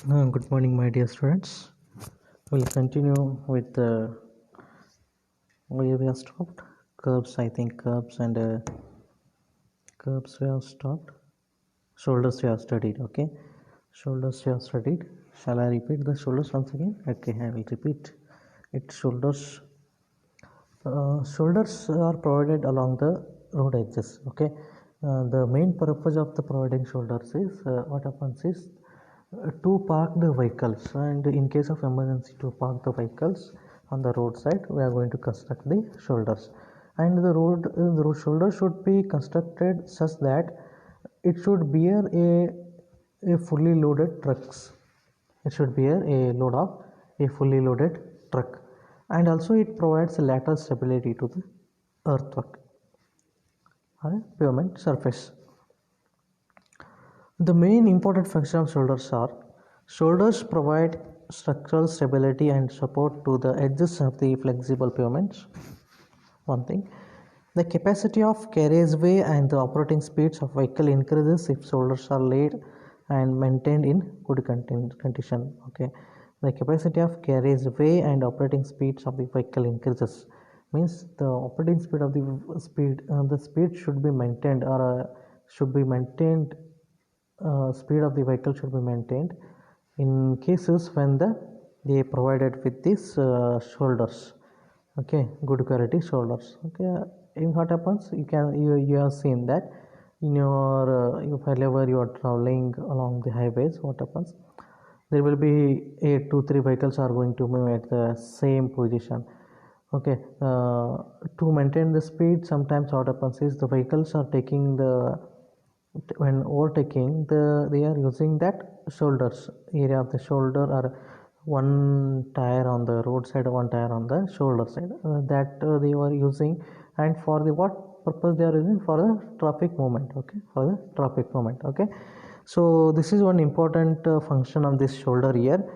Good morning, my dear students. We'll continue with where we have stopped. Curves, I think curves and curves we have stopped. Shoulders we have studied. Okay, shoulders we have studied. Shall I repeat the shoulders once again? Okay, I will repeat it. Shoulders are provided along the road edges. Okay, the main purpose of the providing shoulders is what happens is to park the vehicles, and in case of emergency to park the vehicles on the roadside, we are going to construct the shoulders, and the road shoulder should be constructed such that it should bear a fully loaded trucks. It should bear a load of a fully loaded truck, and also it provides a lateral stability to the earthwork or pavement surface. The main important function of shoulders provide structural stability and support to the edges of the flexible pavements. One thing, the capacity of carriageway and the operating speeds of vehicle increases if shoulders are laid and maintained in good condition. Okay, the capacity of carriageway and operating speeds of the vehicle increases, means the operating speed of the speed should be maintained, or should be maintained speed of the vehicle should be maintained in cases when they provided with these shoulders. Okay, good quality shoulders. Okay, in what happens, you have seen that in your whenever you are traveling along the highways, what happens, there will be 2-3 vehicles are going to move at the same position. Okay, to maintain the speed, sometimes what happens is the vehicles are taking when overtaking, they are using that shoulders area of the shoulder, or one tire on the roadside, one tire on the shoulder side, that they were using, and for the what purpose they are using, for the traffic movement. Okay, for the traffic movement. Okay, so this is one important function of this shoulder here.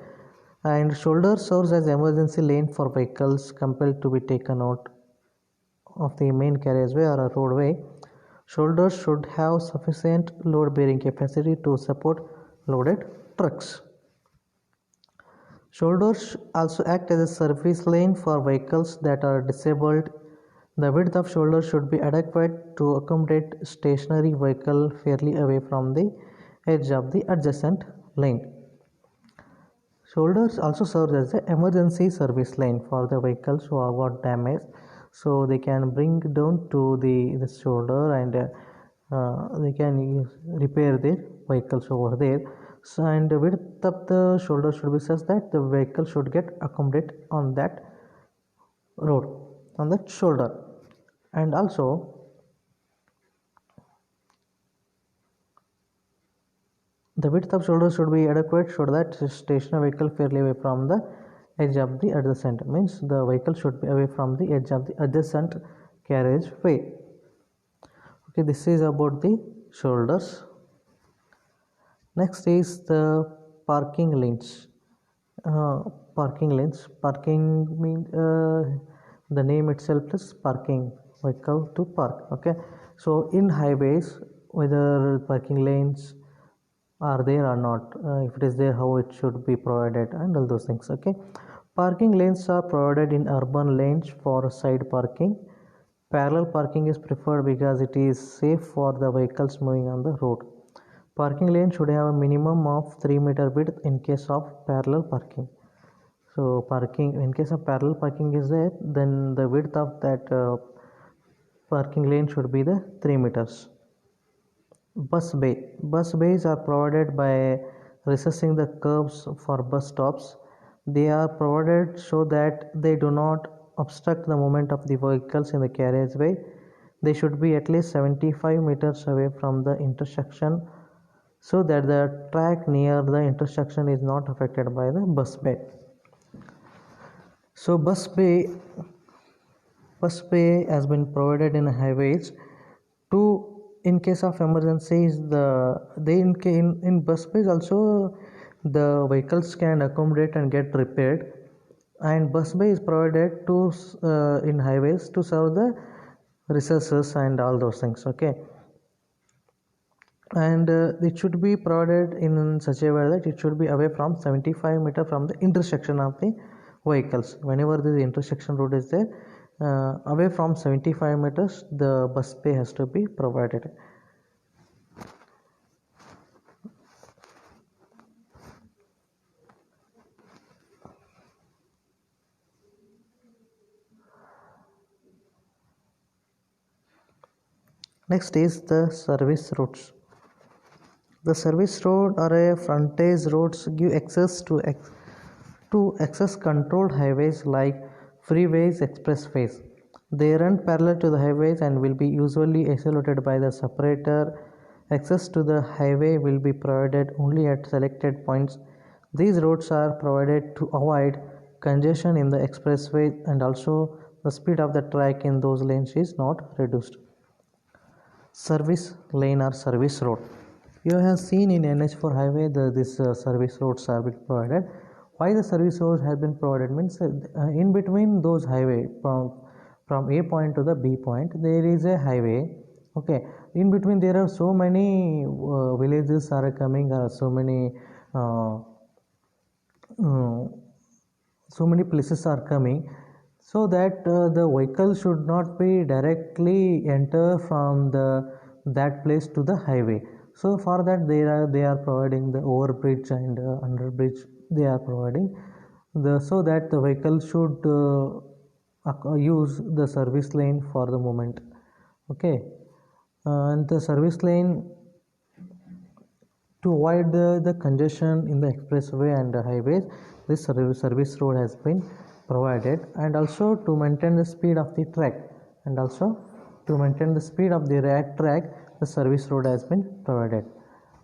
And shoulder serves as emergency lane for vehicles compelled to be taken out of the main carriageway or a roadway. Shoulders should have sufficient load bearing capacity to support loaded trucks. Shoulders also act as a service lane for vehicles that are disabled. The width of shoulders should be adequate to accommodate stationary vehicle fairly away from the edge of the adjacent lane. Shoulders also serve as an emergency service lane for the vehicles who have got damaged, so they can bring down to the shoulder, and they can repair their vehicles over there. So, and the width of the shoulder should be such that the vehicle should get accommodated on that road, on that shoulder. And also the width of shoulder should be adequate so that stationary vehicle fairly away from the edge of the adjacent, means the vehicle should be away from the edge of the adjacent carriageway. Okay, this is about the shoulders. Next is the parking lanes. Parking means the name itself is parking, vehicle to park. Okay, so in highways, whether parking lanes are there or not, if it is there, how it should be provided, and all those things. Okay, parking lanes are provided in urban lanes for side parking. Parallel parking is preferred because it is safe for the vehicles moving on the road. Parking lane should have a minimum of 3-meter width in case of parallel parking. So parking, in case of parallel parking is there, then the width of that parking lane should be the 3 meters. Bus bays are provided by recessing the curves for bus stops. They are provided so that they do not obstruct the movement of the vehicles in the carriageway. They should be at least 75 meters away from the intersection, so that the track near the intersection is not affected by the bus bay. So bus bay has been provided in highways to, in case of emergencies, in bus bays also the vehicles can accommodate and get repaired, and bus bay is provided to in highways to serve the recesses and all those things. Okay, and it should be provided in such a way that it should be away from 75 meter from the intersection of the vehicles. Whenever the intersection road is there, away from 75 meters the bus bay has to be provided. Next is the service routes. The service road or a frontage roads give access to access controlled highways like freeways, expressways. They run parallel to the highways and will be usually isolated by the separator. Access to the highway will be provided only at selected points. These roads are provided to avoid congestion in the expressway, and also the speed of the track in those lanes is not reduced. Service lane or service road. You have seen in NH4 highway this service roads are being provided. Why the service roads have been provided means in between those highway from A point to the B point there is a highway. Okay, in between there are so many villages are coming, so many uh, so many places are coming, so that the vehicle should not be directly enter from that place to the highway. So for that they are providing the overbridge and underbridge. They are providing so that the vehicle should use the service lane for the moment. Okay, and the service lane to avoid the congestion in the expressway and the highways, this service road has been provided, and also to maintain the speed of the track, and also to maintain the speed of the track, the service road has been provided,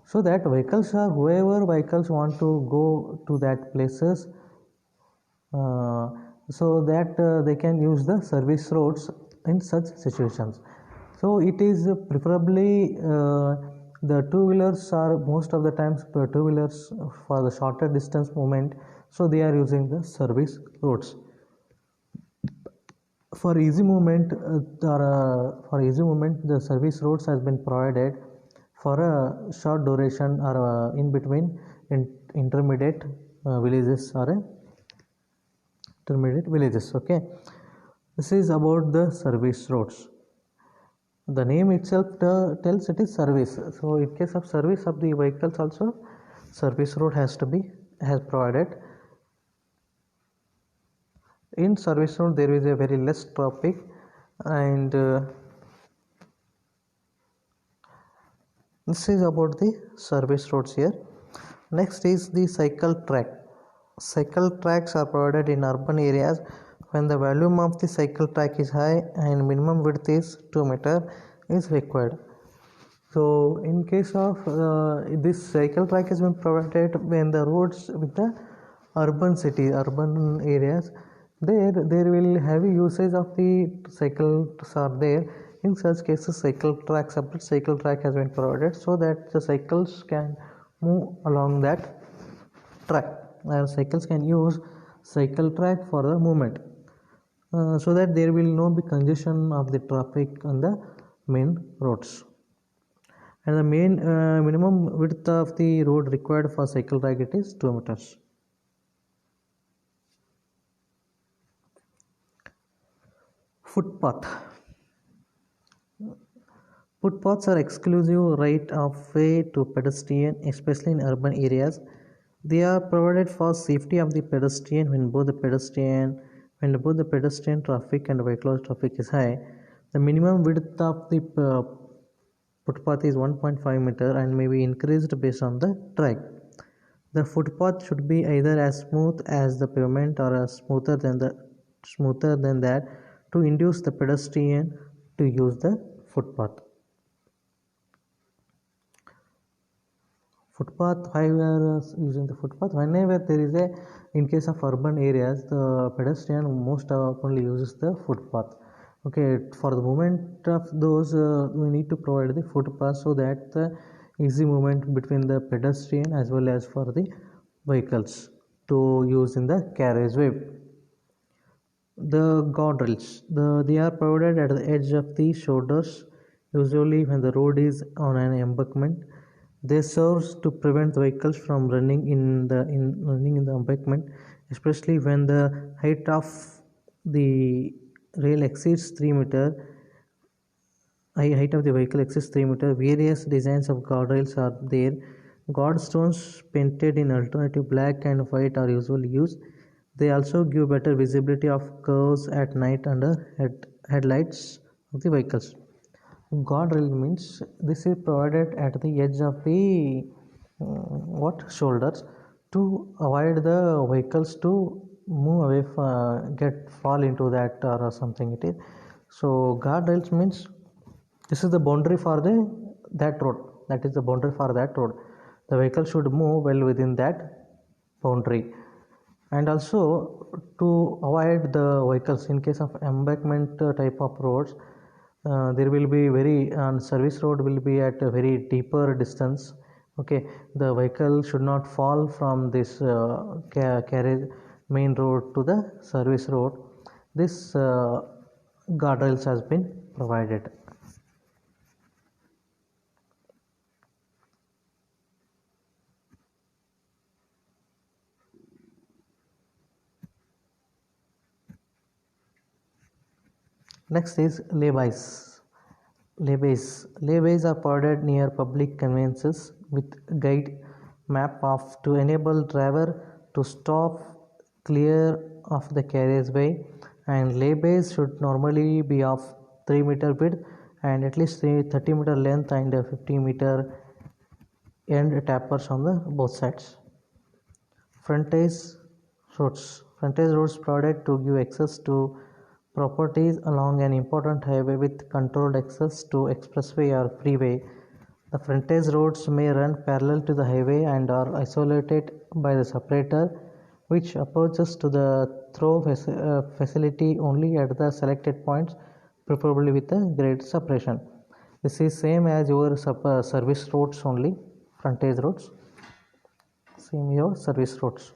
so that whoever vehicles want to go to that places, so that they can use the service roads in such situations. So it is preferably the two-wheelers are most of the times two-wheelers for the shorter distance movement, so they are using the service roads. For easy movement the service roads has been provided for a short duration or in between intermediate villages or intermediate villages. Okay, this is about the service roads. The name itself tells it is service. So in case of service of the vehicles also, service road has provided. In service road there is a very less traffic, and this is about the service roads here. Next is the cycle track. Cycle tracks are provided in urban areas when the volume of the cycle track is high and minimum width is 2 meter is required. So in case of this cycle track has been provided when the roads with the urban areas, there will heavy usage of the cycles are there. In such cases separate cycle track has been provided so that the cycles can move along that track, and cycles can use cycle track for the movement, so that there will not be congestion of the traffic on the main roads. And the main minimum width of the road required for cycle track it is 2 meters. Footpath. Footpaths are exclusive right of way to pedestrian, especially in urban areas. They are provided for safety of the pedestrian when both the pedestrian traffic and vehicular traffic is high. The minimum width of the footpath is 1.5 meter and may be increased based on the track. The footpath should be either as smooth as the pavement or smoother than that to induce the pedestrian to use the footpath. Why we are using the footpath? Whenever there is in case of urban areas, the pedestrian most often uses the footpath. Okay, for the movement of those, we need to provide the footpath so that the easy movement between the pedestrian as well as for the vehicles to use in the carriageway. The guardrails, they are provided at the edge of the shoulders usually when the road is on an embankment. They serves to prevent vehicles from running in the embankment, especially when the height of the rail exceeds 3 meter. Height of the vehicle exceeds 3 meter. Various designs of guardrails are there. Guard stones painted in alternative black and white are usually used. They also give better visibility of curves at night under headlights of the vehicles. Guardrail means this is provided at the edge of the shoulders to avoid the vehicles to move away get fall into that or something it is. So guardrails means this is the boundary for that road. That is the boundary for that road. The vehicle should move well within that boundary. And also to avoid the vehicles in case of embankment type of roads, there will be very service road will be at a very deeper distance. Okay, the vehicle should not fall from this carriage main road to the service road. This guardrails has been provided. Next is laybys. Laybys are provided near public conveyances with guide map of to enable driver to stop clear of the carriageway, and laybys should normally be of 3 meter width and at least 30 meter length and 50 meter end tappers on the both sides. Frontage roads. Frontage roads provided to give access to properties along an important highway with controlled access to expressway or freeway. The frontage roads may run parallel to the highway and are isolated by the separator, which approaches to the through facility only at the selected points, preferably with a great separation. This is same as your service roads only, frontage roads. Same your service roads.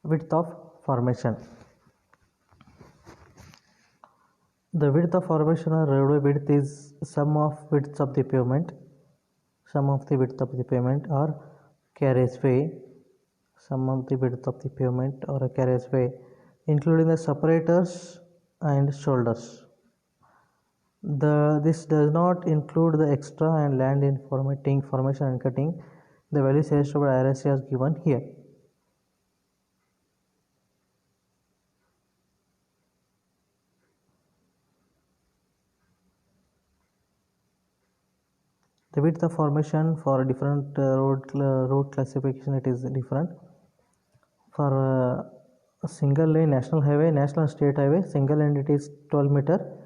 Width of formation. The width of formation or roadway width is sum of widths of the pavement. Sum of the width of the pavement or carriageway. Sum of the width of the pavement or a carriageway, including the separators and shoulders. This does not include the extra and land in formatting, formation and cutting. The value suggested by IRC is given here. The width of formation for different road classification it is different. For a single lane national highway, national state highway, single lane it is 12 meter.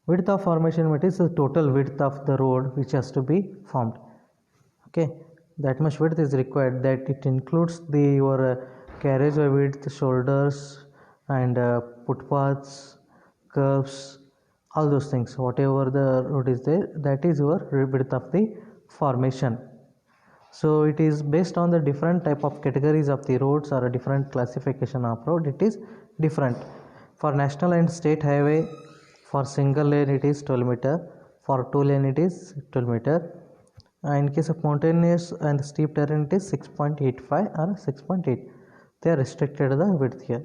Width of formation it is the total width of the road which has to be formed. Okay, that much width is required. That it includes your carriageway width, shoulders, and footpaths, curves, all those things. Whatever the road is there, that is your width of the formation. So it is based on the different type of categories of the roads or a different classification of road. It is different. For national and state highway, for single lane it is 12 meter. For two lane it is 12 meter. In case of mountainous and steep terrain it is 6.85 or 6.8. They are restricted the width here.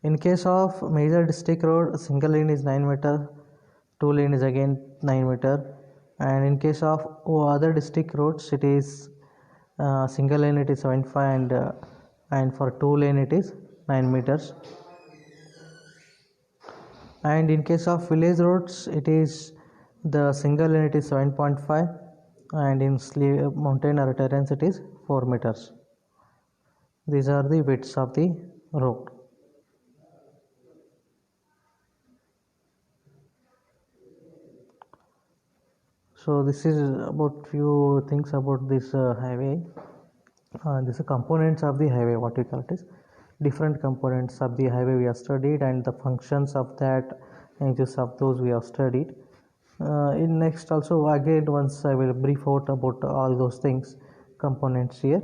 In case of major district road, single lane is 9 meter, two lane is again 9 meter, and in case of other district roads it is single lane it is 7.5 and for two lane it is 9 meters. And in case of village roads it is the single lane it is 7.5 and in mountain or terrains it is 4 meters. These are the widths of the road. So this is about few things about this highway. These are components of the highway, what we call it is different components of the highway we have studied, and the functions of that and just of those we have studied. In next also again once I will brief out about all those things components here.